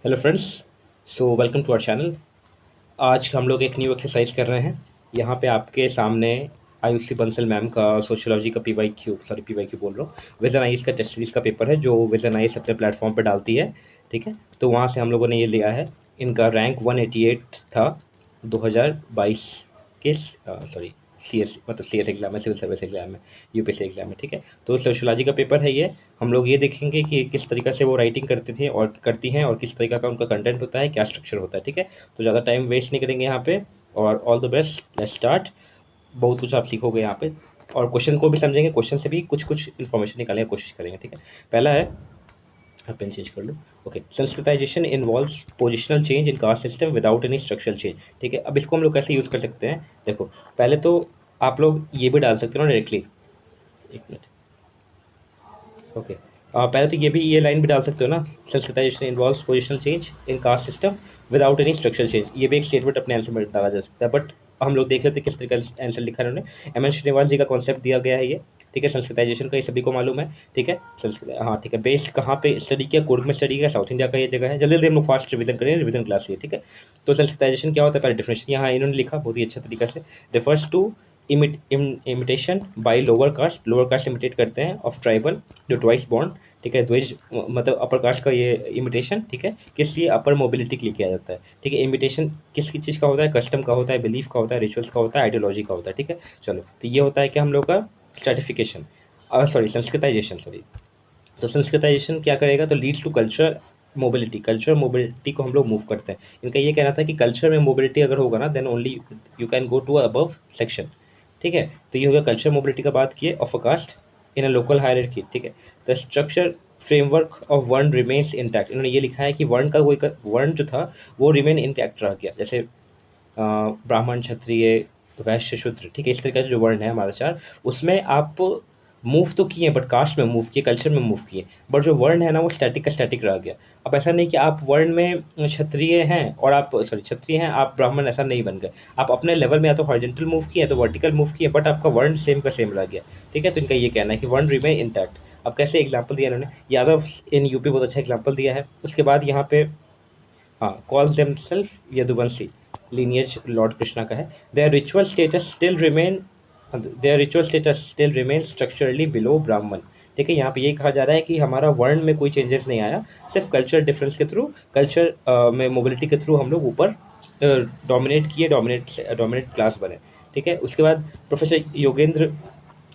Hello friends. So welcome to our channel. आज हम लोग एक न्यू एक्सरसाइज कर रहे हैं। यहाँ पे आपके सामने आयुषी बंसल मैम का सोशियोलॉजी का पीवाई क्यू बोल रहा हूँ, विजन आइस का टेस्ट सीरीज का पेपर है जो विजन आइस अपने प्लेटफॉर्म पे डालती है। ठीक है, तो वहाँ से हम लोगों ने ये लिया है। इनका रैंक 188 था 2022 के सॉरी CS मतलब CS एग्जाम है, सिविल सर्विस एग्जाम है, यूपीएससी एग्जाम है। ठीक है, तो सोशियोलॉजी का पेपर है ये। हम लोग ये देखेंगे कि किस तरीक़े से वो राइटिंग करते थे और करती हैं और किस तरीक़े का उनका कंटेंट होता है, क्या स्ट्रक्चर होता है। ठीक है, तो ज़्यादा टाइम वेस्ट नहीं करेंगे यहाँ पे। और all the best, let's start. बहुत कुछ आप सीखोगे यहाँ पे और क्वेश्चन को भी समझेंगे, क्वेश्चन से भी कुछ कुछ इन्फॉर्मेशन निकालने की कोशिश करेंगे। ठीक है, पहला है, आप पेन चेंज कर लो। Okay, sanskritization involves positional change in caste system without any structural change. ठीक है, अब इसको हम लोग कैसे यूज़ कर सकते हैं, देखो। पहले तो आप लोग ये भी डाल सकते हो ना डायरेक्टली। एक मिनट। ओके, पहले तो ये लाइन भी डाल सकते हो ना, sensitization involves positional change in caste system without any structural change. ये भी एक स्टेटमेंट अपने आंसर में डाला जा सकता है, बट हम लोग देख लेते हैं किस तरीके का आंसर लिखा है उन्होंने। एम एन श्रीनिवास जी का कॉन्सेप्ट दिया गया है ये। ठीक है, संस्कृताइजेशन का ये सभी को मालूम है। ठीक है, संस्कृत, हाँ ठीक है। बेस्ड कहाँ पे स्टडी किया, कुर्ग में स्टडी किया, साउथ इंडिया का ये जगह है। जल्दी जल्दी हम लोग फास्ट रिवीजन करें, रिवीजन क्लास ये। ठीक है, तो संस्कृताइजेशन क्या होता है, पहले डिफिनेशन यहाँ इन्होंने लिखा बहुत ही अच्छा तरीका से। Refers to imitation by lower caste imitate करते हैं ऑफ ट्राइबल जो ट्वाइस बॉन्ड। ठीक है, द्विज मतलब अपर कास्ट का ये इमिटेशन। ठीक है, किस लिए, अपर मोबिलिटी के लिए किया जाता है। ठीक है, इमिटेशन किस चीज़ का होता है, कस्टम का होता है, बिलीफ का होता है, रिचुअल्स का होता है, आइडियोलॉजी का होता है। ठीक है, चलो, तो ये होता है कि हम लोग का स्ट्रेटिफिकेशन, सॉरी संस्कृताइजेशन, सॉरी। तो संस्कृताइजेशन क्या करेगा, तो लीड्स टू कल्चर मोबिलिटी को हम लोग मूव करते हैं। इनका ये कहना था कि कल्चर में मोबिलिटी अगर होगा ना, then only you can go to above section. ठीक है, तो ये हो गया कल्चर मोबिलिटी का बात किए of a caste in a local hierarchy. ठीक है, the structure framework of varna remains intact. इन्होंने ये लिखा है कि वर्ण जो था वो रिमेन इंटैक्ट रह गया, जैसे ब्राह्मण, क्षत्रिय, वैश्य, शूद्र। ठीक है, इस तरीके से जो वर्ण है हमारा चार, उसमें आप मूव तो किए बट कास्ट में मूव किए, कल्चर में मूव किए, बट जो वर्ण है ना वो स्टैटिक का स्टैटिक रह गया। अब ऐसा नहीं कि आप वर्ण में क्षत्रिय हैं और आप क्षत्रिय हैं, आप ब्राह्मण, ऐसा नहीं बन गए। आप अपने लेवल में या तो हॉरिजॉन्टल मूव किए तो वर्टिकल मूव किए, बट आपका वर्ण सेम का सेम रह गया। ठीक है, तो इनका ये कहना है कि वर्ण रिमेन इंटैक्ट। अब कैसे एग्जाम्पल दिया इन्होंने, यादव इन यूपी बहुत अच्छा एग्जाम्पल दिया है। उसके बाद यहाँ पे, हाँ, calls themselves Yaduvanshi, lineage lord Krishna का है। Their ritual status still remain structurally below Brahmin. ठीक है, यहाँ पे ये कहा जा रहा है कि हमारा वर्ण में कोई चेंजेस नहीं आया, सिर्फ कल्चर डिफरेंस के थ्रू, कल्चर में मोबिलिटी के थ्रू हम लोग ऊपर डोमिनेट किए, डोमिनेट क्लास बने। ठीक है, उसके बाद प्रोफेसर योगेंद्र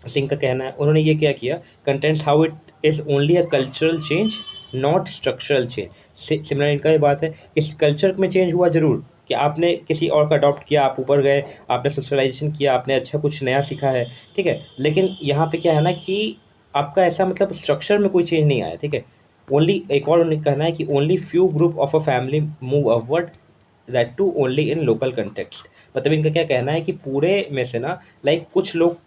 सिंह का कहना है, उन्होंने ये क्या किया, contents how it is only a cultural change not structural change. Similar इनका ये बात है, इस कल्चर में चेंज हुआ जरूर कि आपने किसी और का अडॉप्ट किया, आप ऊपर गए, आपने सोशलाइजेशन किया, आपने अच्छा कुछ नया सीखा है। ठीक है, लेकिन यहाँ पे क्या है ना कि आपका ऐसा मतलब स्ट्रक्चर में कोई चेंज नहीं आया। ठीक है, ओनली, एक और उन्हें कहना है कि only few group of a family move upward, that too only in local context. मतलब इनका क्या कहना है कि पूरे में से ना, लाइक कुछ लोग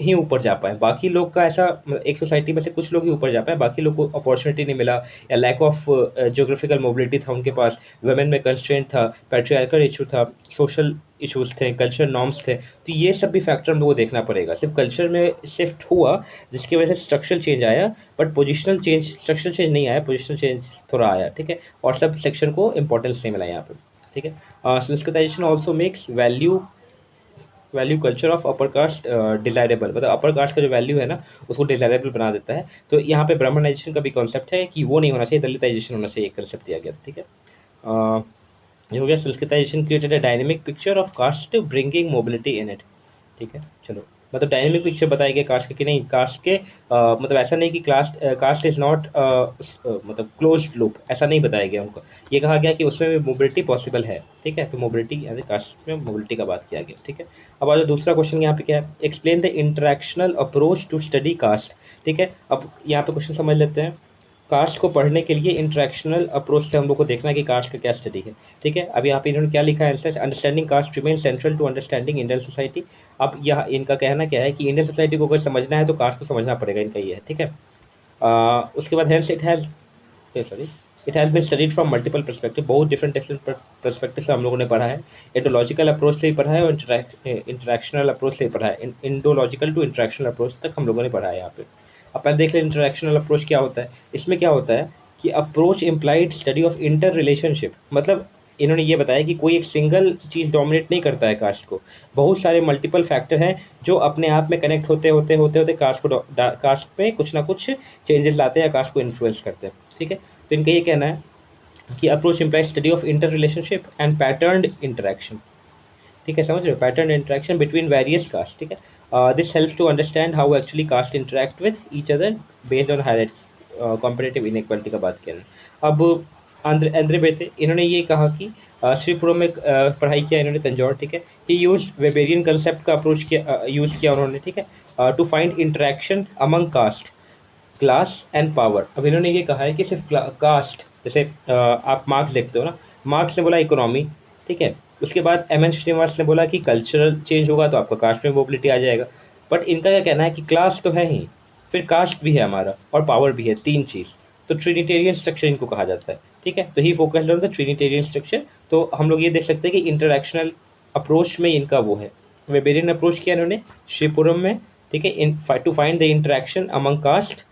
ही ऊपर जा पाए, बाकी लोग का ऐसा, एक सोसाइटी में से कुछ लोग ही ऊपर जा पाए, बाकी लोग को अपॉर्चुनिटी नहीं मिला, या लैक ऑफ ज्योग्राफिकल मोबिलिटी था उनके पास, वुमेन में कंस्ट्रेंट था, पैट्रियार्कल इशू था, सोशल इशूज़ थे, कल्चर नॉर्म्स थे। तो ये सब भी फैक्टर हम लोग को देखना पड़ेगा। सिर्फ कल्चर में शिफ्ट हुआ जिसकी वजह से स्ट्रक्चरल चेंज आया, but positional change, structural change नहीं आया, पोजिशनल चेंज थोड़ा आया। ठीक है, और सब सेक्शन को इंपॉर्टेंस नहीं मिला यहाँ पे। ठीक है, Sanskritisation also makes value culture of upper caste desirable, मतलब अपर कास्ट का जो वैल्यू है ना उसको डिजायरेबल बना देता है। तो यहाँ पे ब्राह्मणाइजेशन का भी कॉन्सेप्ट है कि वो नहीं होना चाहिए, दलिताइजेशन होना चाहिए, एक कंसेप्ट दिया गया। ठीक है, ये हो गया sanskritization created a dynamic picture of caste bringing mobility in it. ठीक है, चलो, मतलब डायनेमिक पिक्चर बताया गया कास्ट के, कि नहीं कास्ट के मतलब ऐसा नहीं कि कास्ट इज नॉट मतलब क्लोज लूप, ऐसा नहीं बताया गया उनको। ये कहा गया कि उसमें भी मोबिलिटी पॉसिबल है। ठीक है, तो मोबिलिटी यानी कास्ट में मोबिलिटी का बात किया गया। ठीक है, अब आज दूसरा क्वेश्चन यहाँ पे क्या है, explain the interactional approach to study caste. ठीक है, अब यहाँ पे क्वेश्चन समझ लेते हैं। कास्ट को पढ़ने के लिए इंटरेक्शनल अप्रोच से हम लोग को देखना है कि कास्ट का क्या स्टडी है। ठीक है, अब यहाँ पे इन्होंने क्या लिखा है answer, understanding caste remain central to understanding Indian society. अब यह इनका कहना क्या है कि इंडियन सोसाइटी को अगर समझना है तो कास्ट को समझना पड़ेगा, इनका ये है। ठीक है, उसके बाद hence it has been studied from multiple perspective, बहुत डिफरेंट परस्पेक्टिव से हम लोगों ने पढ़ा है। एटोलॉजिकल अप्रोच से ही पढ़ा है और इंटरेक्शनल अप्रोच से ही पढ़ा है, इंडोलॉजिकल टू इंटरेक्शनल अप्रोच तक हम लोगों ने पढ़ा है यहाँ पे। अब पहले देख लें इंटरेक्शनल अप्रोच क्या होता है। इसमें क्या होता है कि approach implied study of inter relationship, मतलब इन्होंने ये बताया कि कोई एक सिंगल चीज़ डोमिनेट नहीं करता है कास्ट को, बहुत सारे मल्टीपल फैक्टर हैं जो अपने आप में कनेक्ट होते होते होते होते कास्ट में कुछ ना कुछ चेंजेस लाते हैं, कास्ट को इन्फ्लुएंस करते हैं। ठीक है, तो इनका ये कहना है कि approach implies study of inter relationship and pattern interaction. ठीक है, समझ रहे हो, pattern interaction between various caste. ठीक है, this help to understand how actually caste interact with each other based on higher competitive inequality का बात किया है। अब आंद्रे बेते इन्होंने ये कहा कि श्रीपुरम में पढ़ाई किया इन्होंने, तंजौर। ठीक है, ही यूज वेबेरियन कंसेप्ट का अप्रोच किया, यूज़ किया उन्होंने। ठीक है, to find interaction among caste, class and power. अब इन्होंने ये कहा है कि सिर्फ कास्ट, जैसे आप मार्क्स देखते हो ना, मार्क्स ने बोला इकोनॉमी। ठीक है, उसके बाद एम.एन. श्रीनिवास ने बोला कि कल्चरल चेंज होगा तो आपका कास्ट में मोबिलिटी आ जाएगा। बट इनका क्या कहना है कि क्लास तो है ही, फिर कास्ट भी है हमारा और पावर भी है, तीन चीज़, तो ट्रिनिटेरियन स्ट्रक्चर इनको कहा जाता है। ठीक है, तो he focused on the trinitarian structure. तो हम लोग ये देख सकते हैं कि इंटरैक्शनल अप्रोच में इनका वो है, वेबेरियन अप्रोच किया इन्होंने श्रीपुरम में। ठीक है, in to find the interaction among caste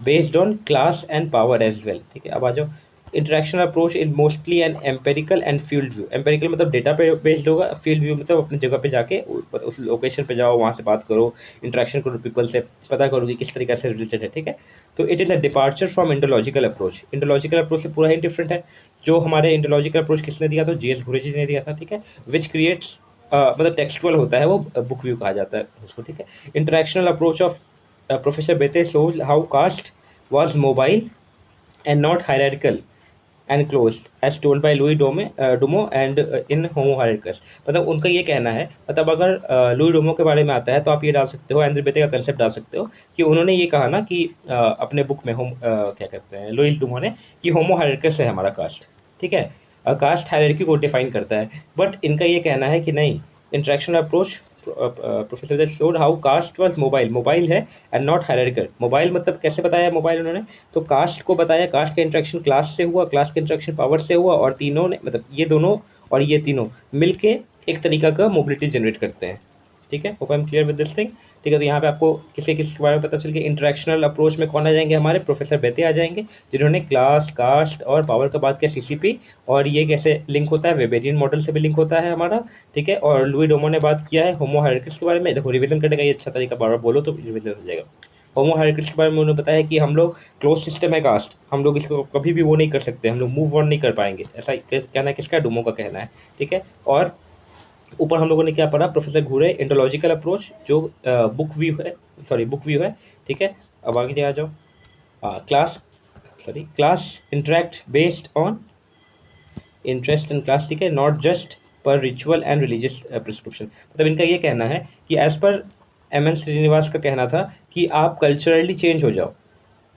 based on class and power as well. ठीक है, अब आ जाओ, interaction approach in mostly an empirical and field view. Empirical मतलब डेटा पे बेस्ड होगा, फील्ड व्यू मतलब अपनी जगह पे जाके उस लोकेशन पे जाओ, वहाँ से बात करो, इंटरेक्शन करो पीपल से, पता करो कि किस तरीके से रिलेटेड है। ठीक है, तो it is a departure from Indological approach. Indological approach से पूरा ही डिफरेंट है। जो हमारे इंडोलॉजिकल अप्रोच किसने दिया, तो जी.एस. घुरेजी ने दिया था। ठीक है, विच क्रिएट्स मतलब टेक्सचुअल होता है वो, बुक व्यू कहा जाता है उसको। ठीक है, interactional approach of professor Beteille shows how caste was mobile and not hierarchical and closed as told by Louis Dumo and in Homo Hierarchus। मतलब उनका ये कहना है, मतलब अगर लुई डोमो के बारे में आता है तो आप ये डाल सकते हो, एंड्रे बेते का कंसेप्ट डाल सकते हो कि उन्होंने ये कहा ना कि अपने बुक में क्या कहते हैं लुई डोमो ने, कि होमो हायरार्कस है हमारा कास्ट। ठीक है, कास्ट हायरार्की को डिफाइन करता है। बट इनका ये कहना है कि नहीं, interaction approach professor showed how caste was mobile, mobile है एंड नॉट हायरार्किकल। मोबाइल मतलब कैसे बताया मोबाइल उन्होंने, तो कास्ट को बताया, कास्ट का इंटरेक्शन क्लास से हुआ, क्लास का इंटरेक्शन पावर से हुआ, और तीनों ने मतलब ये दोनों और ये तीनों मिलके एक तरीका का मोबिलिटी जनरेट करते हैं। ठीक है, hope I am clear with this thing. ठीक है, तो यहाँ पे आपको किसी किस बारे में पता चल गया। इंटरेक्शनल अप्रोच में कौन आ जाएंगे, हमारे प्रोफेसर बेते आ जाएंगे, जिन्होंने क्लास, कास्ट और पावर का बात किया, सीसीपी, और ये कैसे लिंक होता है, वेबेरियन मॉडल से भी लिंक होता है हमारा। ठीक है, और लुई डोमो ने बात किया है होमो हायरार्किस के बारे में। देखो रिवीजन करने का ये अच्छा तरीका, बार बार बोलो तो रिवीजन हो जाएगा। होमो हायरार्किस के बारे में उन्होंने बताया कि हम लोग क्लोज सिस्टम है कास्ट, हम लोग इसको कभी भी वो नहीं कर सकते, हम लोग मूव ऑन नहीं कर पाएंगे, ऐसा कहना है किसका, डोमो का कहना है। ठीक है, और ऊपर हम लोगों ने क्या पढ़ा, प्रोफेसर घूरे इंटोलॉजिकल अप्रोच जो बुक व्यू है। ठीक है, अब आगे आ जाओ, class interact based on interest and class. ठीक है, नॉट जस्ट पर रिचुअल एंड रिलीजियस प्रिस्क्रिप्शन। मतलब इनका ये कहना है कि एज पर एम.एन. श्रीनिवास का कहना था कि आप कल्चरली चेंज हो जाओ।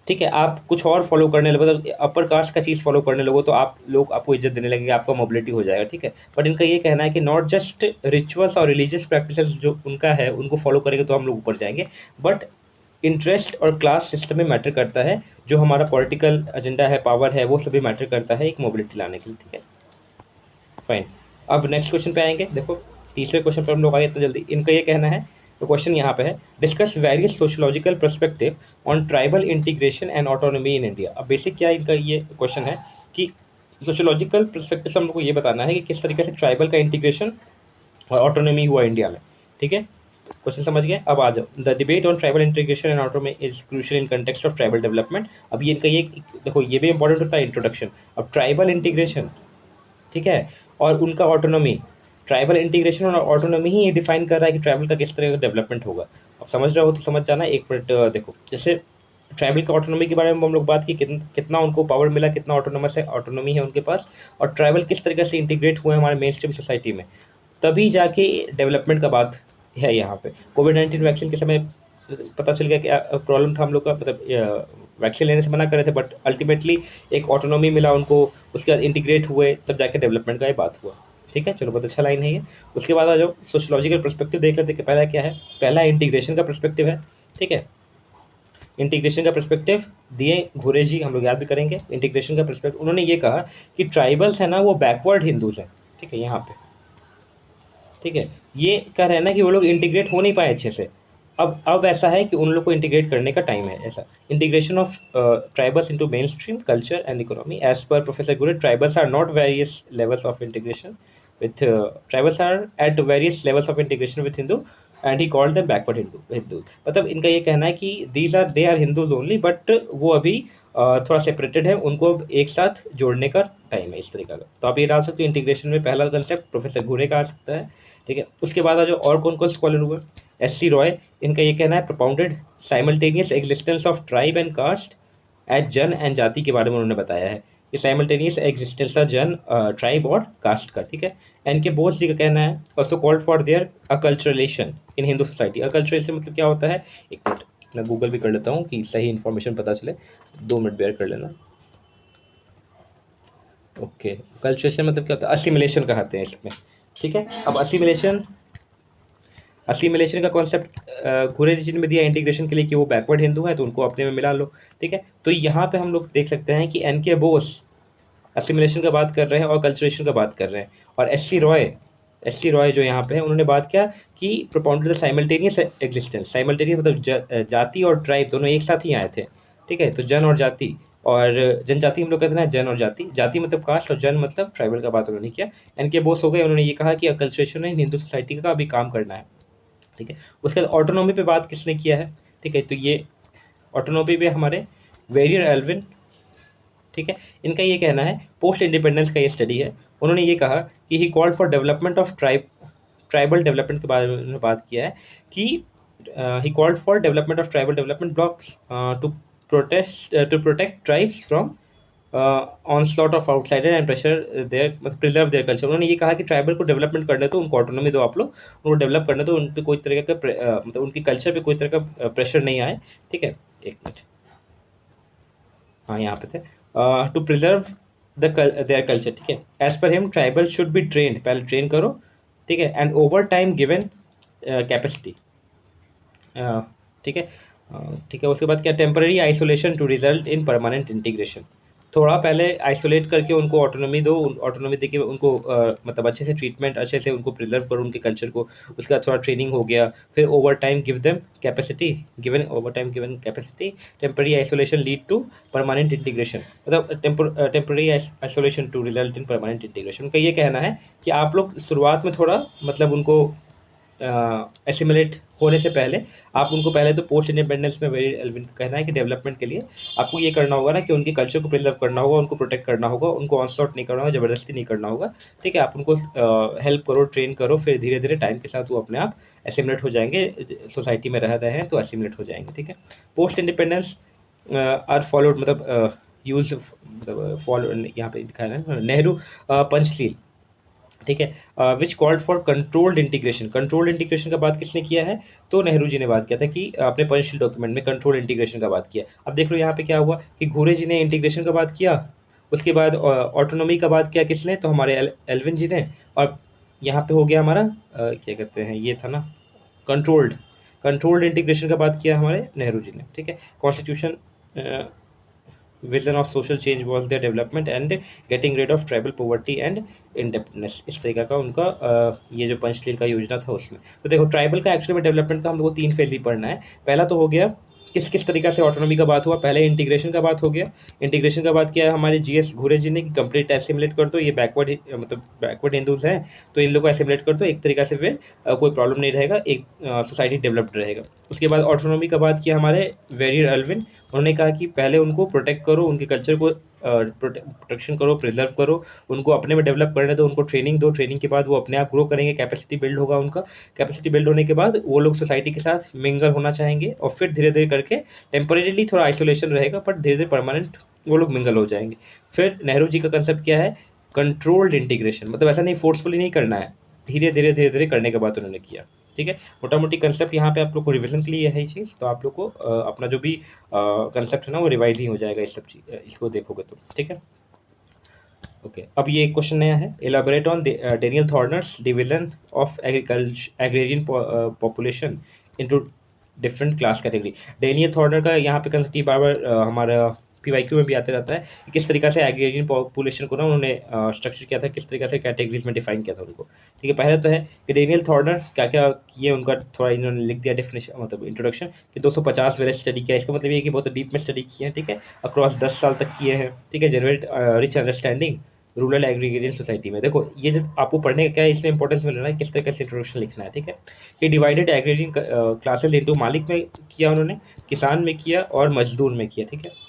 ठीक है, आप कुछ और फॉलो करने लगो, मतलब अपर कास्ट का चीज़ फॉलो करने लगो, तो आप लोग आपको इज्जत देने लगेंगे, आपका मोबिलिटी हो जाएगा। ठीक है, बट इनका ये कहना है कि नॉट जस्ट रिचुअल्स और रिलीजियस प्रैक्टिसेस जो उनका है उनको फॉलो करेंगे तो हम लोग ऊपर जाएंगे, बट इंटरेस्ट और क्लास सिस्टम में मैटर करता है, जो हमारा पॉलिटिकल एजेंडा है, पावर है, वो सभी मैटर करता है एक मोबिलिटी लाने के लिए। ठीक है, फाइन। अब नेक्स्ट क्वेश्चन पे आएंगे। देखो तीसरे क्वेश्चन पर हम लोग आए इतना जल्दी। इनका ये कहना है, तो क्वेश्चन यहाँ पे है, discuss various sociological perspective on tribal integration and autonomy in India. अब बेसिक क्या इनका ये क्वेश्चन है कि सोशियोलॉजिकल पर्सपेक्टिव से हम लोग को ये बताना है कि किस तरीके से ट्राइबल का इंटीग्रेशन और ऑटोनॉमी हुआ इंडिया में। ठीक है, क्वेश्चन समझ गए। अब आ जाओ, the debate on tribal integration and autonomy is crucial in context of tribal development. अब ये इनका ये देखो, ये भी इंपॉर्टेंट होता है इंट्रोडक्शन। अब ट्राइबल इंटीग्रेशन, ठीक है, और उनका ऑटोनॉमी, ट्राइबल इंटीग्रेशन और ऑटोनॉमी ही ये डिफाइन कर रहा है कि ट्राइबल का किस तरह का डेवलपमेंट होगा। अब समझ रहे हो तो समझ जाना। एक मिनट देखो, जैसे ट्राइबल का ऑटोनॉमी के बारे में हम लोग बात की, कितना उनको पावर मिला, कितना ऑटोनोमस है, ऑटोनॉमी है उनके पास, और ट्राइबल किस तरीके से इंटीग्रेट हुए हमारे मेन स्ट्रीम सोसाइटी में, तभी जाके डेवलपमेंट का बात है यहाँ पे। कोविड-19 वैक्सीन के समय पता चल गया क्या प्रॉब्लम था हम लोग का, मतलब वैक्सीन लेने से मना कर रहे थे, बट अल्टीमेटली एक ऑटोनॉमी मिला उनको, उसके बाद इंटीग्रेट हुए, तब जाके डेवलपमेंट का ये बात हुआ। ठीक है, चलो बहुत अच्छा लाइन है ये। उसके बाद आ जाओ सोशियोलॉजिकल पर्सपेक्टिव देख लेते हैं कि पहला क्या है। पहला इंटीग्रेशन का पर्सपेक्टिव है। ठीक है, इंटीग्रेशन का पर्सपेक्टिव दिए घुरे जी, हम लोग याद भी करेंगे। इंटीग्रेशन का पर्सपेक्टिव उन्होंने ये कहा कि ट्राइबल्स है ना वो बैकवर्ड हिंदूज हैं। ठीक है, यहाँ पे ठीक है, ये कह रहे हैं ना कि वो लोग इंटीग्रेट हो नहीं पाए अच्छे से, अब ऐसा है कि उन लोग को इंटीग्रेट करने का टाइम है। ऐसा integration of tribals into mainstream culture and economy, as per professor Ghurye, tribals are not various levels of integration with tribals are at various levels of integration with Hindu, and he called them backward Hindu। मतलब इनका ये कहना है कि they are Hindus only, but वो अभी थोड़ा separated है, उनको अब एक साथ जोड़ने का टाइम है, इस तरीका का। तो आप ये डाल सकते हो इंटीग्रेशन में पहला कंसेप्ट प्रोफेसर घूरे का आ सकता है, ठीक है। उसके बाद जो और कौन कौन स्कॉलर हुए, एस.सी. रॉय, इनका ये कहना है propounded simultaneous existence of tribe and caste as जन एंड जाति के बारे में उन्होंने बताया है कि साइमल्टेनियस एग्जिस्टेंस का जन, ट्राइब और कास्ट का, ठीक है। एन के बोस जी का कहना है also called for their acculturation in Hindu society. Acculturation मतलब क्या होता है, एक मिनट मैं गूगल भी कर लेता हूँ कि सही इन्फॉर्मेशन पता चले, 2 मिनट बेयर कर लेना। ओके, अकल्चरलेशन मतलब क्या होता है, असिमिलेशन कहते हैं इसमें, ठीक है। अब असिमिलेशन का कॉन्सेप्ट घुरे जी ने दिया इंटीग्रेशन के लिए कि वो बैकवर्ड हिंदू है तो उनको अपने में मिला लो, ठीक है। तो यहाँ पे हम लोग देख सकते हैं कि एन के बोस असिमिलेशन का बात कर रहे हैं और कल्चरेशन का बात कर रहे हैं, और एस.सी. रॉय जो यहाँ पे है उन्होंने बात किया कि propounded the simultaneous existence. Simultaneous मतलब जाति और ट्राइब दोनों एक साथ ही आए थे, ठीक है। तो जन और जाति, और जनजाति हम लोग कहते हैं जन और जाति, जाति मतलब कास्ट और जन मतलब ट्राइबल का बात उन्होंने किया। एन के बोस हो गए, उन्होंने ये कहा कि कल्चरेशन में हिंदू सोसाइटी का अभी काम करना है, ठीक है। उसके बाद ऑटोनॉमी पे बात किसने किया है, ठीक है। तो ये ऑटोनॉमी पे हमारे वेरियर एल्विन, ठीक है। इनका ये कहना है, पोस्ट इंडिपेंडेंस का ये स्टडी है, उन्होंने ये कहा कि he called for development of tribal development के बारे में उन्होंने बात किया है कि he called for development of tribal development blocks to protect tribes from onslaught of outsider and pressure their, मतलब प्रिजर्व देयर कल्चर। उन्होंने ये कहा कि ट्राइबल को डेवलपमेंट करने दो, उनको ऑटोनॉमी दो आप लोग, उनको डेवलप करने दो, उन पर कोई तरह का मतलब उनकी कल्चर पे कोई तरह का प्रेशर नहीं आए, ठीक है। एक मिनट, हाँ यहाँ पे थे, टू प्रिजर्व देयर कल्चर, ठीक है। As per him tribal should be trained, पहले ट्रेन करो, ठीक है, and over time given capacity, ठीक है। ठीक है, उसके बाद क्या, temporary isolation to result in permanent integration. थोड़ा पहले आइसोलेट करके उनको ऑटोनॉमी दो, ऑटोनॉमी देके उनको मतलब अच्छे से ट्रीटमेंट, अच्छे से उनको प्रिजर्व करो उनके कल्चर को। उसके बाद थोड़ा ट्रेनिंग हो गया, फिर over time give them capacity, given capacity, temporary isolation lead to permanent integration, मतलब temporary isolation to result in permanent integration. उनका ये कहना है कि आप लोग शुरुआत में थोड़ा मतलब उनको एसिमुलेट होने से पहले आप उनको पहले तो पोस्ट इंडिपेंडेंस में, वेरी एल्विन का कहना है कि डेवलपमेंट के लिए आपको ये करना होगा ना कि उनके कल्चर को प्रिजर्व करना होगा, उनको प्रोटेक्ट करना होगा, उनको ऑनस्लॉट नहीं करना होगा, ज़बरदस्ती नहीं करना होगा, ठीक है। आप उनको हेल्प करो, ट्रेन करो, फिर धीरे धीरे टाइम के साथ वो अपने आप एसिमुलेट हो जाएंगे, सोसाइटी में रह रहे हैं तो एसिमुलेट हो जाएंगे, ठीक है। पोस्ट इंडिपेंडेंस आर फॉलोड, मतलब यूज, मतलब फॉलो, यहाँ पे लिखा है नेहरू पंचशील, ठीक है, which called for controlled integration. Controlled integration का बात किसने किया है, तो नेहरू जी ने बात किया था कि अपने पंचशील डॉक्यूमेंट में कंट्रोल्ड इंटीग्रेशन का बात किया। अब देख लो यहाँ पे क्या हुआ कि घूरे जी ने इंटीग्रेशन का बात किया, उसके बाद ऑटोनॉमी का बात किया किसने, तो हमारे एल्विन जी ने, और यहाँ पे हो गया हमारा क्या कहते हैं, ये था ना कंट्रोल्ड इंटीग्रेशन का बात किया हमारे नेहरू जी ने, ठीक है। Constitution vision of social change was their development and getting rid of tribal poverty and indebtedness, इस तरीका का उनका ये जो पंचशील का योजना था उसमें। तो देखो ट्राइबल का एक्चुअली में डेवलपमेंट का हम लोग को 3 फेज ही पढ़ना है। पहला तो हो गया किस किस तरीका से ऑटोनॉमी का बात हुआ, पहले इंटीग्रेशन का बात हो गया। इंटीग्रेशन का बात किया है हमारे जीएस घूरे जी ने कि कंप्लीट एसिमुलेट कर दो, ये मतलब बैकवर्ड हिंदूज हैं तो इन लोग को एसिमुलेट कर दो, एक तरीका से फिर कोई प्रॉब्लम नहीं रहेगा, एक सोसाइटी डेवलप्ड रहेगा। उसके बाद ऑटोनॉमी का बात किया हमारे वेरियर एल्विन, उन्होंने कहा कि पहले उनको प्रोटेक्ट करो, उनके कल्चर को प्रोटेक्शन करो, प्रिजर्व करो, उनको अपने में डेवलप करने दो, उनको ट्रेनिंग दो, ट्रेनिंग के बाद वो अपने आप ग्रो करेंगे, कैपेसिटी बिल्ड होगा उनका, कैपेसिटी बिल्ड होने के बाद वो लोग सोसाइटी के साथ मिंगल होना चाहेंगे, और फिर धीरे धीरे करके टेम्परेरीली थोड़ा आइसोलेशन रहेगा बट धीरे धीरे परमानेंट वो लोग मिंगल हो जाएंगे। फिर नेहरू जी का कंसेप्ट क्या है, कंट्रोल्ड इंटीग्रेशन, मतलब ऐसा नहीं फोर्सफुली नहीं करना है, धीरे धीरे करने के बाद उन्होंने किया, ठीक है। मोटा मोटी कंसेप्ट यहाँ पे आप लोग को रिविजन के लिए है ही चीज़, तो आप लोग को अपना जो भी कंसेप्ट है ना वो रिवाइज ही हो जाएगा इस सब चीज़, इसको देखोगे तो, ठीक है। ओके, अब ये एक क्वेश्चन नया है, elaborate on Daniel Thorner's division of agrarian population into different class category. Daniel Thorner का यहाँ पे कंसेप्ट बार बार हमारा पीवाईक्यू में भी आते रहता है कि किस तरीक़ा से एग्रेरियन पॉपुलेशन को ना उन्होंने स्ट्रक्चर किया था, किस तरीक़ा से कैटेगरीज में डिफाइन किया था उनको। ठीक है, पहले तो है कि डेनियल थॉर्नर क्या क्या किए, उनका थोड़ा इन्होंने लिख दिया डेफिनेशन, मतलब इंट्रोडक्शन, कि 250 वेरियस स्टडी किया। इसका मतलब ये कि बहुत डीप में स्टडी किए हैं, ठीक है, अक्रॉस 10 साल तक किए हैं, ठीक है, generate rich understanding rural agrarian society में। देखो ये जब आपको पढ़ने का क्या है, इसमें इंपॉर्टेंस मिल रहा है किस तरह से इंट्रोडक्शन लिखना है, ठीक है। ये डिवाइडेड एग्रीगेरियन क्लासेस इंटू, मालिक में किया उन्होंने, किसान में किया और मजदूर में किया, ठीक है।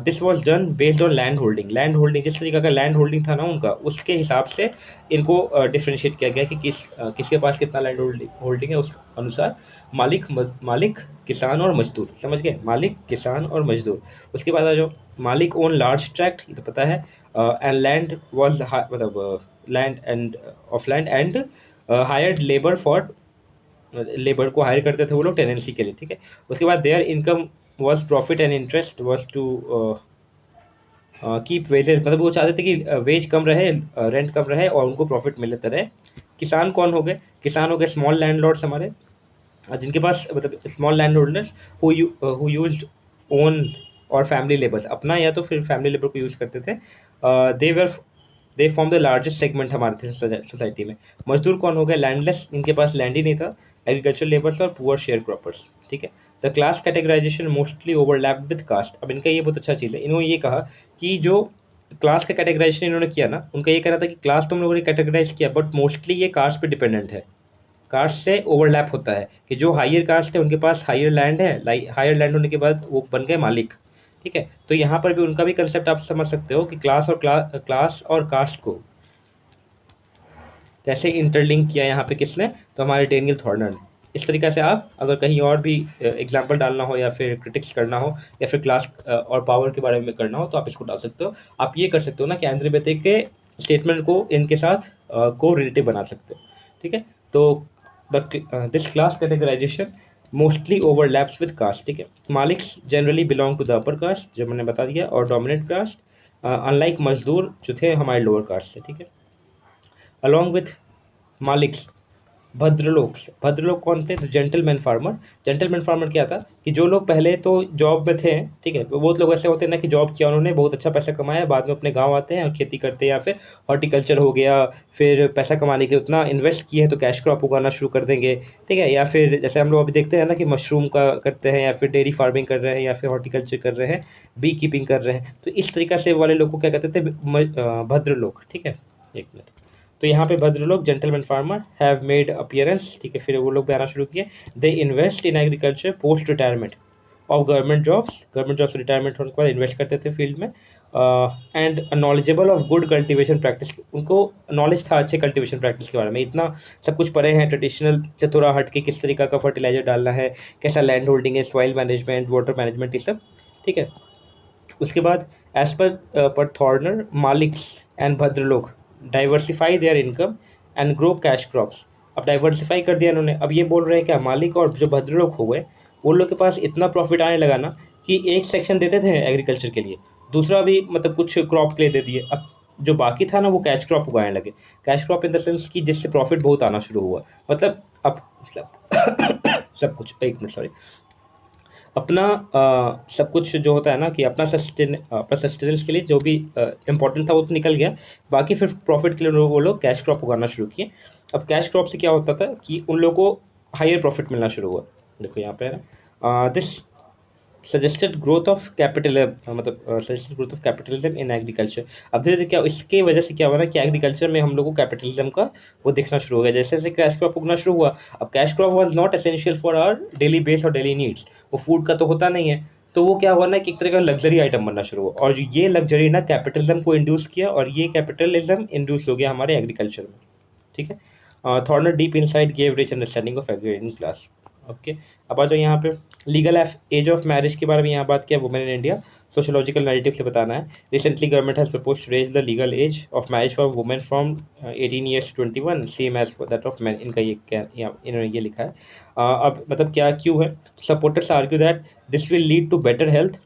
This was done based on land holding. Land holding जिस तरीके का लैंड होल्डिंग था ना उनका, उसके हिसाब से इनको डिफ्रेंशिएट किया गया कि किसके पास कितना लैंड होल्डिंग है, उस अनुसार मालिक किसान और मजदूर, समझ गए, मालिक किसान और मजदूर। उसके बाद आ जाओ, मालिक ओन लार्ज ट्रैक्ट, ये तो पता है, एंड लैंड वॉज मतलब land end of land and hired labour को हायर करते थे वो लोग टेनेंसी के लिए, ठीक है। उसके बाद their income was profit and interest was to keep wages, मतलब वो चाहते थे कि वेज कम रहे, रेंट कम रहे और उनको प्रॉफिट मिलते रहे। किसान कौन हो गए? किसान हो गए स्मॉल लैंडलॉर्ड्स हमारे, जिनके पास मतलब small land holders who used own और फैमिली लेबर्स, अपना या तो फिर फैमिली लेबर को यूज़ करते थे। They form the largest segment हमारे सोसाइटी में। मजदूर कौन हो गए? लैंडलेस, इनके पास लैंड ही नहीं था, एग्रीकल्चर लेबर्स और पुअर शेयर क्रॉपर्स, ठीक है। The class categorisation mostly overlap with caste. अब इनका ये बहुत अच्छा चीज़ है, इन्होंने ये कहा कि जो क्लास का कैटेगराइजेशन इन्होंने किया ना, उनका ये कहना था कि क्लास तुम लोगों ने कैटेगराइज किया बट मोस्टली ये कास्ट पे डिपेंडेंट है, कास्ट से ओवरलैप होता है कि जो हायर कास्ट है उनके पास हायर लैंड है, हायर लैंड होने के बाद वो बन गए मालिक, ठीक है। तो यहाँ पर भी उनका भी कंसेप्ट आप समझ सकते हो कि क्लास और कास्ट को कैसे इंटरलिंक किया यहाँ पे किसने, तो हमारे डेनियल थॉर्नर ने। इस तरीके से आप अगर कहीं और भी एग्जाम्पल डालना हो या फिर क्रिटिक्स करना हो या फिर क्लास और पावर के बारे में करना हो तो आप इसको डाल सकते हो। आप ये कर सकते हो ना कि एंड्रे बेते के स्टेटमेंट को इनके साथ को रिलेटिव बना सकते हो, ठीक है। तो this class categorisation mostly overlaps with caste, ठीक है। मालिक्स generally belong to the upper caste, जो मैंने बता दिया, और डोमिनेंट कास्ट, अनलाइक मजदूर जो थे हमारे लोअर कास्ट से, ठीक है। अलॉन्ग विथ मालिक्स, भद्रलोक कौन थे? तो जेंटलमैन फार्मर। जेंटलमैन फार्मर क्या था कि जो लोग पहले तो जॉब में थे, ठीक है, बहुत लोग ऐसे होते हैं ना कि जॉब किया उन्होंने, बहुत अच्छा पैसा कमाया, बाद में अपने गांव आते हैं और खेती करते हैं, या फिर हॉर्टिकल्चर हो गया, फिर पैसा कमाने के उतना इन्वेस्ट किए हैं तो कैश क्रॉप उगाना शुरू कर देंगे, ठीक है। या फिर जैसे हम लोग अभी देखते हैं ना कि मशरूम का करते हैं, या फिर डेयरी फार्मिंग कर रहे हैं, या फिर हॉर्टिकल्चर कर रहे हैं, बी कीपिंग कर रहे हैं, तो इस तरीक़ा से वाले लोग को क्या कहते थे? भद्रलोक, ठीक है। एक मिनट, तो यहाँ पे bhadralok gentleman farmer have made appearance, ठीक है, फिर वो लोग भी आना शुरू किए। They invest in agriculture post retirement of government jobs retirement होने के बाद इन्वेस्ट करते थे फील्ड में। And knowledgeable of good cultivation practice, उनको नॉलेज था अच्छे कल्टिवेशन प्रैक्टिस के बारे में, इतना सब कुछ पढ़े हैं ट्रेडिशनल से थोड़ा हट के, किस तरीका का फर्टिलाइजर डालना है, कैसा लैंड होल्डिंग है, सॉइल मैनेजमेंट, वाटर मैनेजमेंट, ये सब, ठीक है। उसके बाद एज पर थॉर्नर, मालिक्स and bhadralok diversify their income and grow cash crops. अब डाइवर्सिफाई कर दिया इन्होंने, अब ये बोल रहे हैं क्या, मालिक और जो भद्रलोक हो गए उन लोग के पास इतना प्रॉफिट आने लगा ना कि एक सेक्शन देते थे एग्रीकल्चर के लिए, दूसरा भी मतलब कुछ क्रॉप के लिए दे दिए, अब जो बाकी था ना वो कैश क्रॉप उगाने लगे। Cash crop in the sense कि जिससे प्रॉफिट बहुत आना शुरू हुआ, मतलब अब सब कुछ, एक मिनट सॉरी, अपना सब कुछ जो होता है ना कि अपना सस्टेनेंस के लिए जो भी इम्पोर्टेंट था वो तो निकल गया, बाकी फिर प्रॉफिट के लिए वो लोग कैश क्रॉप उगाना शुरू किए। अब कैश क्रॉप से क्या होता था कि उन लोगों को हायर प्रॉफिट मिलना शुरू हुआ। देखो यहाँ पे है ना, this suggested growth of capitalism, मतलब suggested growth of capitalism in agriculture. अब धीरे धीरे क्या इसके वजह से क्या हुआ ना कि एग्रीकल्चर में हम लोग को कैपिटलिज्म का वो दिखना शुरू हो गया, जैसे जैसे कैश क्रॉप उगना शुरू हुआ। अब cash crop was not essential for our daily base और डेली नीड्स, वो फूड का तो होता नहीं है, तो वो क्या हुआ ना कि एक तरह का लग्जरी आइटम बनना शुरू हुआ, और ये लग्जरी ना कैपिटलिज्म को इंड्यूस किया, और ये कैपिटलिज्म इंड्यूस हो गया हमारे एग्रीकल्चर में, ठीक है। Thorner deep insight gave rich understanding of agrarian class, okay. अब आ जाओ यहाँ पे लीगल एज ऑफ मैरिज के बारे में यहाँ बात किया, women in India sociological narrative से बताना है। Recently government has propose to raise the legal age of marriage for women from 18 years to 21, same age that of man. इनका ये क्या इन्होंने ये लिखा है। अब मतलब क्या क्यों है? Supporters argue that this will lead to better health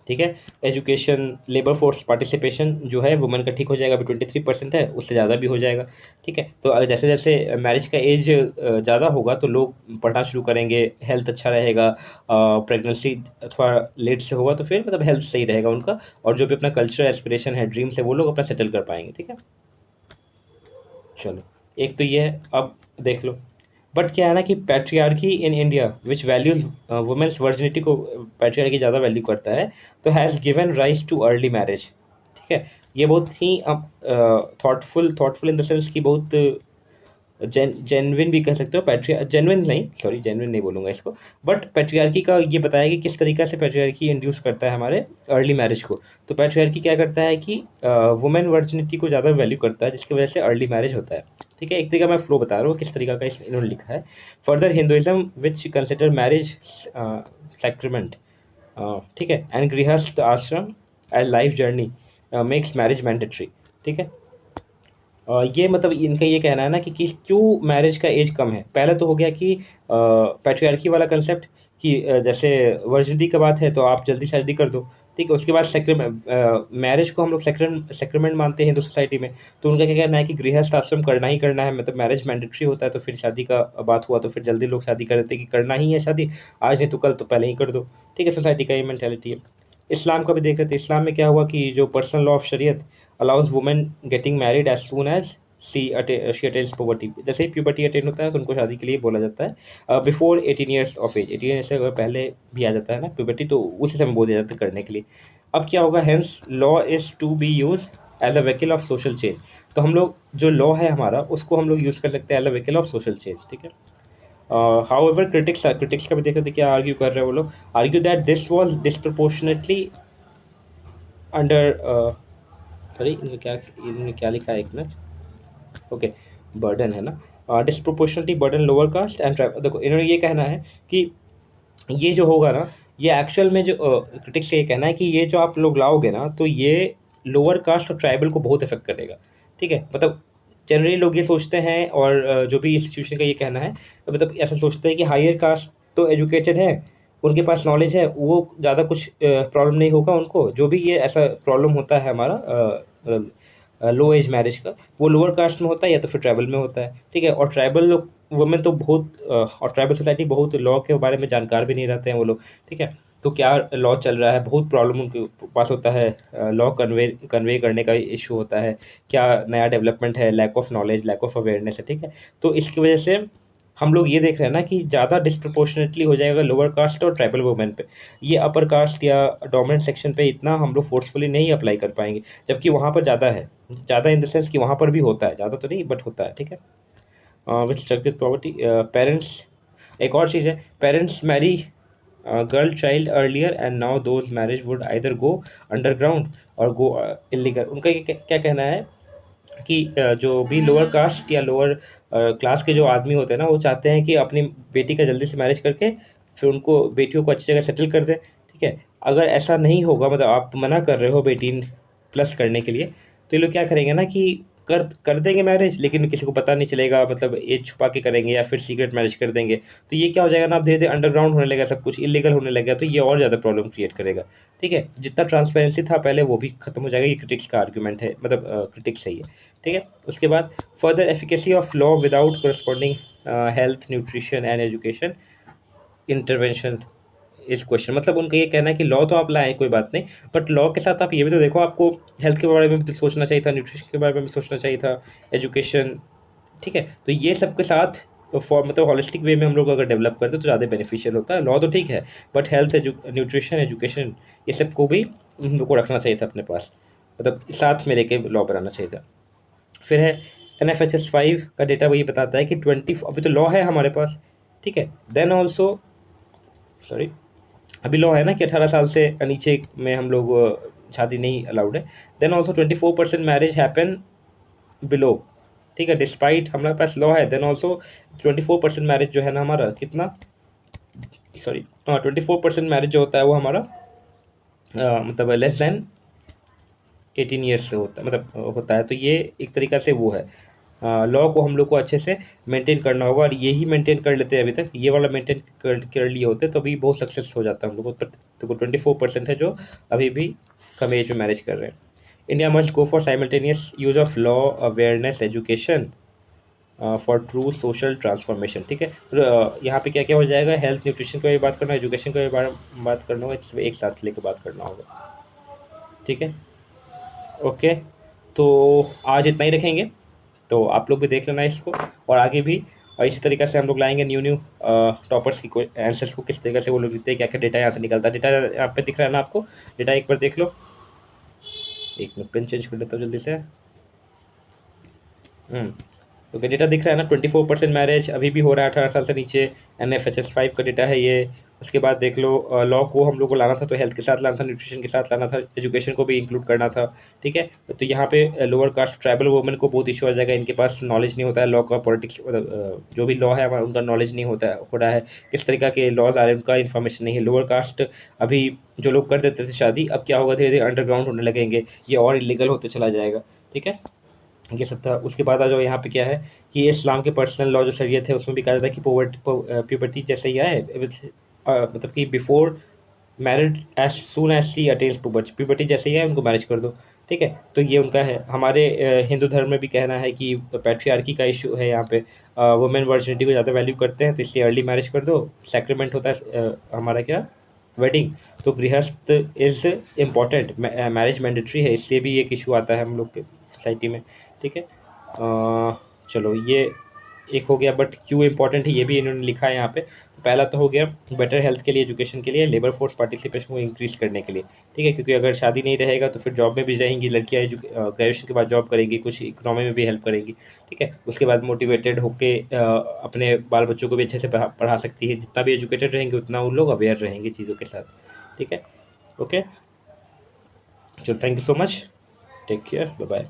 ठीक है। एजुकेशन, लेबर फोर्स पार्टिसिपेशन जो है वुमेन का ठीक हो जाएगा, अभी 23% है, उससे ज़्यादा भी हो जाएगा। ठीक है। तो जैसे जैसे मैरिज का एज ज़्यादा होगा तो लोग पढ़ना शुरू करेंगे, हेल्थ अच्छा रहेगा, प्रेगनेंसी अथवा लेट से होगा तो फिर मतलब हेल्थ सही रहेगा उनका, और जो भी अपना कल्चर एस्पिरेशन है, ड्रीम्स है, वो लोग अपना सेटल कर पाएंगे। ठीक है। चलो, एक तो ये है। अब देख लो, बट क्या है ना कि patriarchy in India which values women's virginity को पैट्रियार्की ज़्यादा वैल्यू करता है, तो has given rise to early marriage. ठीक है। ये बहुत ही अब thoughtful thoughtful in the sense कि बहुत जेनविन भी कह सकते हो। जेनविन नहीं, सॉरी, जेनविन नहीं बोलूँगा इसको, बट पैट्रियार्की का ये बताया कि किस तरीका से पैट्रियार्की इंड्यूस करता है हमारे अर्ली मैरिज को। तो पैट्रियार्की क्या करता है कि वुमेन वर्जिनिटी को ज़्यादा वैल्यू करता है, जिसकी वजह से अर्ली मैरिज होता है। ठीक है। एक तरीका मैं फ्लो बता रहा हूँ किस तरीका का इन्होंने लिखा है। Further Hinduism which consider marriage sacrament, ठीक है, एंड गृहस्थ आश्रम as life journey makes marriage mandatory. ठीक है। ये मतलब इनका ये कहना है ना कि क्यों मैरिज का एज कम है। पहले तो हो गया कि पैट्रियार्की वाला कंसेप्ट कि जैसे वर्जिनिटी का बात है तो आप जल्दी शादी कर दो। ठीक है। उसके बाद सेक्रेमेंट, मैरिज को हम लोग सेक्रेमेंट मानते हैं हिंदू सोसाइटी में। तो उनका क्या कहना है कि गृहस्थ आश्रम करना ही करना है, मतलब मैरिज मैंडेटरी होता है। तो फिर शादी का बात हुआ तो फिर जल्दी लोग शादी कर देते कि करना ही है शादी, आज नहीं तो कल, तो पहले ही कर दो। ठीक है। सोसाइटी का ये मेंटेलिटी है। इस्लाम का भी देख रहे थे। इस्लाम में क्या हुआ कि जो पर्सनल लॉ ऑफ शरीयत allows women getting married as soon as she attains puberty. जैसे ही प्यूबर्टी अटेन होता है तो उनको शादी के लिए बोला जाता है। Before 18 years of age, 18 years से अगर पहले भी आ जाता है ना प्यूबर्टी, तो उसी समय बोल दिया जाता है करने के लिए। अब क्या होगा, hence law is to be use as a vehicle of social change. तो हम लोग जो लॉ है हमारा उसको हम लोग यूज़ कर सकते हैं as a vehicle of social change. ठीक है। हाउएवर क्रिटिक्स का भी देखते क्या आर्ग्यू कर रहे हैं वो लोग। Argue that this was disproportionately under, sorry, इन्होंने क्या लिखा है, एक मिनट। ओके, बर्डन है ना, disproportionately burden lower caste and tribe. देखो इन्होंने ये कहना है कि ये जो होगा ना, ये एक्चुअल में जो क्रिटिक्स का ये कहना है कि ये जो आप लोग लाओगे ना, तो ये लोअर कास्ट और ट्राइबल को बहुत इफेक्ट करेगा। ठीक है। मतलब जनरली लोग ये सोचते हैं, और जो भी इंस्टीट्यूशन का ये कहना है, मतलब ऐसा सोचते हैं कि हायर कास्ट तो एजुकेटेड है, उनके पास नॉलेज है, वो ज़्यादा कुछ प्रॉब्लम नहीं होगा उनको। जो भी ये ऐसा प्रॉब्लम होता है हमारा लो एज मैरिज का, वो लोअर कास्ट में होता है या तो फिर ट्राइबल में होता है। ठीक है। और ट्राइबल लोग, वुमेन तो बहुत और ट्राइबल सोसाइटी बहुत लॉ के बारे में जानकार भी नहीं रहते हैं वो लोग। ठीक है। तो क्या लॉ चल रहा है, बहुत प्रॉब्लम उनके पास होता है, लॉ कन्वे करने का इशू होता है, क्या नया डेवलपमेंट है, lack of knowledge, lack of awareness है। ठीक है। तो इसकी वजह से हम लोग ये देख रहे हैं ना कि ज़्यादा डिस्प्रपोर्शनेटली हो जाएगा लोअर कास्ट और ट्राइबल वुमेन पे। ये अपर कास्ट या डोमिनेंट सेक्शन पे इतना हम लोग फोर्सफुली नहीं अप्लाई कर पाएंगे, जबकि वहाँ पर ज़्यादा है। ज़्यादा इन द सेंस कि वहाँ पर भी होता है, ज़्यादा तो नहीं बट होता है। ठीक है। विथ स्ट्रक्चर्ड प्रॉपर्टी, पेरेंट्स, एक और चीज़ है, parents marry girl child earlier and now those marriage would either go underground और गो इलीगल। उनका ये क्या कहना है कि जो भी लोअर कास्ट या लोअर क्लास के जो आदमी होते हैं ना, वो चाहते हैं कि अपनी बेटी का जल्दी से मैरिज करके फिर उनको बेटियों को अच्छी जगह सेटल कर दें। ठीक है। अगर ऐसा नहीं होगा, मतलब आप मना कर रहे हो 18+ करने के लिए, तो ये लोग क्या करेंगे ना कि कर कर देंगे मैरिज, लेकिन किसी को पता नहीं चलेगा, मतलब एज छुपा के करेंगे या फिर सीक्रेट मैरिज कर देंगे। तो ये क्या हो जाएगा ना, अब धीरे धीरे अंडरग्राउंड होने लगेगा, सब कुछ इलीगल होने लगेगा, तो ये और ज़्यादा प्रॉब्लम क्रिएट करेगा। ठीक है। जितना ट्रांसपेरेंसी था पहले वो भी खत्म हो जाएगा। ये क्रिटिक्स का आर्ग्यूमेंट है, मतलब क्रिटिक्स है ये। ठीक है। उसके बाद further efficacy of law without corresponding health, nutrition and education intervention इस क्वेश्चन। मतलब उनका ये कहना है कि लॉ तो आप लाए कोई बात नहीं, बट लॉ के साथ आप ये भी तो देखो, आपको हेल्थ के बारे में भी तो सोचना चाहिए था, न्यूट्रिशन के बारे में भी सोचना चाहिए था, एजुकेशन। ठीक है। तो ये सब के साथ फॉर मतलब हॉलिस्टिक वे में हम लोग अगर डेवलप करते तो ज़्यादा बेनिफिशियल होता है। लॉ तो ठीक है, बट हेल्थ, न्यूट्रिशन, एजुकेशन, ये सब को भी हम लोग को रखना चाहिए था अपने पास, मतलब साथ में लेके लॉ बनाना चाहिए था। फिर है NFHS 5 का डेटा, वही बताता है कि 20, अभी तो लॉ है हमारे पास। ठीक है। देन ऑल्सो, सॉरी, अभी लॉ है ना कि 18 साल से नीचे में हम लोग शादी नहीं अलाउड है। Then also 24% marriage happen below. ठीक है। डिस्पाइट हमारे पास लॉ है, देन ऑल्सो 24% मैरिज जो है ना हमारा, कितना, सॉरी, 24% मैरिज जो होता है वो हमारा मतलब लेस देन 18 ईयर्स से होता है, मतलब होता है। तो ये एक तरीका से वो है, लॉ को हम लोग को अच्छे से मेंटेन करना होगा, और यही मेंटेन कर लेते हैं अभी तक, ये वाला मेंटेन कर लिए होते तो अभी बहुत सक्सेस हो जाता है हम लोग को। तो 24% है जो अभी भी कम एज में मैरिज कर रहे हैं। India must go for simultaneous use of law, awareness, education for true social transformation. ठीक है, तो यहाँ पे क्या क्या हो जाएगा, हेल्थ न्यूट्रिशन का भी बात करना, एजुकेशन का भी बात करना होगा, एक साथ लेकर बात करना होगा। ठीक है, ओके, तो आज इतना ही रखेंगे, तो आप लोग भी देख लेना इसको, और आगे भी और इसी तरीके से हम लोग लाएंगे न्यू न्यू टॉपर्स की आंसर्स को, किस तरीके से वो लोग लिखते हैं, क्या क्या डेटा यहाँ से निकलता है। डेटा यहाँ पे दिख रहा है ना आपको, डेटा एक बार देख लो। एक मिनट, पेन चेंज कर लेता हूँ जल्दी से। ओके, डेटा दिख रहा है ना, 24% मैरिज अभी भी हो रहा है 18 साल से नीचे। NFSS 5 का डेटा है ये। उसके बाद देख लो, लॉ को हम लोग को लाना था तो हेल्थ के साथ लाना था, न्यूट्रिशन के साथ लाना था, एजुकेशन को भी इंक्लूड करना था। ठीक है, तो यहाँ पे लोअर कास्ट ट्राइबल वुमेन को बहुत इशू आ जाएगा, इनके पास नॉलेज नहीं होता है लॉ का, पॉलिटिक्स जो भी लॉ है उनका नॉलेज नहीं होता है, हो रहा है किस तरीके के लॉज आ रहे हैं उनका इन्फॉर्मेशन नहीं है। लोअर कास्ट अभी जो लोग कर देते थे शादी, अब क्या होगा, धीरे धीरे अंडरग्राउंड होने लगेंगे, ये और इलीगल होते चला जाएगा। ठीक है, ये सब था। उसके बाद आ जाओ यहाँ पे क्या है कि इस्लाम के पर्सनल लॉ जो शरीयत है उसमें भी कहा जाता है कि प्यूबर्टी जैसे ही आए, मतलब कि before married as soon as she attains puberty जैसे ही है उनको मैरिज कर दो। ठीक है, तो ये उनका है। हमारे हिंदू धर्म में भी कहना है कि पैट्रियार्की का इशू है यहाँ पे, वुमेन वर्जिनिटी को ज़्यादा वैल्यू करते हैं, तो इसलिए अर्ली मैरिज कर दो। सैक्रेमेंट होता है हमारा क्या, वेडिंग, तो गृहस्थ इज़ इम्पॉर्टेंट, मैरिज मैंडेटरी है, इससे भी एक इशू आता है हम लोग के सोसाइटी में। ठीक है, चलो ये एक हो गया, बट क्यों इंपॉर्टेंट है ये भी इन्होंने लिखा है यहाँ पे। तो पहला तो हो गया बेटर हेल्थ के लिए, एजुकेशन के लिए, लेबर फोर्स पार्टिसिपेशन को इंक्रीज करने के लिए। ठीक है, क्योंकि अगर शादी नहीं रहेगा तो फिर जॉब में भी जाएंगी लड़कियाँ, ग्रेजुएशन के बाद जॉब करेंगी, कुछ इकोनॉमी में भी हेल्प करेंगी। ठीक है, उसके बाद मोटिवेटेड होके अपने बाल बच्चों को भी अच्छे से पढ़ा सकती है। जितना भी एजुकेटेड रहेंगे उतना उन लोग अवेयर रहेंगे चीज़ों के साथ। ठीक है, ओके, चलो, thank you so much, take care, bye bye.